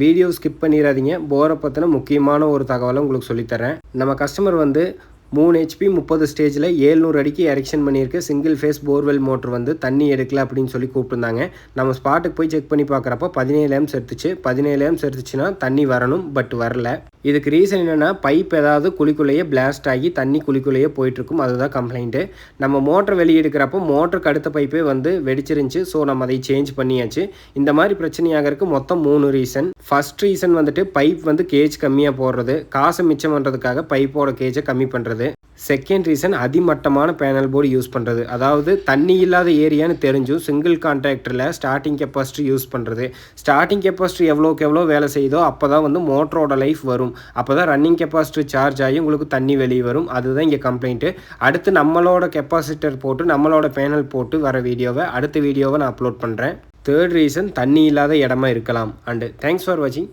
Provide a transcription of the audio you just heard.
Video skip பண்ணிடாதீங்க. போரை பற்றின முக்கியமான ஒரு தகவலை உங்களுக்கு சொல்லித்தரேன். நம்ம கஸ்டமர் வந்து 3 HP 30 ஸ்டேஜில் 700 அடிக்கு எரெக்ஷன் பண்ணியிருக்கு சிங்கிள் ஃபேஸ் போர்வெல் மோட்ரு வந்து தண்ணி எடுக்கல அப்படின்னு சொல்லி கூப்பிட்டுருந்தாங்க. நம்ம ஸ்பாட்டுக்கு போய் செக் பண்ணி பார்க்குறப்போ 17 amps எடுத்துச்சு. 17 amps எடுத்துச்சுன்னா தண்ணி வரணும், பட் வரல. இதுக்கு ரீசன் என்னென்னா பைப் ஏதாவது குழிக்குள்ளேயே பிளாஸ்ட் ஆகி தண்ணி குழிக்குள்ளேயே போயிட்டுருக்கும். அதுதான் கம்ப்ளைண்ட்டு. நம்ம மோட்டர் வெளியே எடுக்கிறப்போ மோட்டருக்கு அடுத்த பைப்பே வந்து வெடிச்சிருந்துச்சு. ஸோ நம்ம அதை சேஞ்ச் பண்ணியாச்சு. இந்த மாதிரி பிரச்சனையாகிறதுக்கு மொத்தம் 3 ரீசன். ஃபர்ஸ்ட் ரீசன் வந்துட்டு பைப் வந்து கேஜ் கம்மியாக போடுறது, காசை மிச்சம் பண்ணுறதுக்காக பைப்போட கேஜை கம்மி பண்ணுறது. செகண்ட் ரீசன் அதிமட்டமான பேனல் போர்டு யூஸ் பண்ணுறது. அதாவது தண்ணி இல்லாத ஏரியான்னு தெரிஞ்சும் சிங்கிள் கான்ட்ராக்டரில் ஸ்டார்டிங் கெப்பாசிட்டி யூஸ் பண்ணுறது. ஸ்டார்டிங் கெப்பாசிட்டி எவ்வளோக்கு எவ்வளோ வேலை செய்யுதோ அப்போ தான் வந்து மோட்டரோட லைஃப் வரும். அப்போ தான் ரன்னிங் கெப்பாசிட்டி சார்ஜ் ஆகி உங்களுக்கு தண்ணி வெளியே வரும். அதுதான் இங்கே கம்ப்ளைண்ட்டு. அடுத்து நம்மளோட கெப்பாசிட்டர் போட்டு நம்மளோட பேனல் போட்டு வர வீடியோவை அடுத்த வீடியோவை நான் அப்லோட் பண்ணுறேன். தேர்ட் ரீசன் தண்ணி இல்லாத இடமா இருக்கலாம். அண்டு தேங்க்ஸ் ஃபார் வாட்சிங்.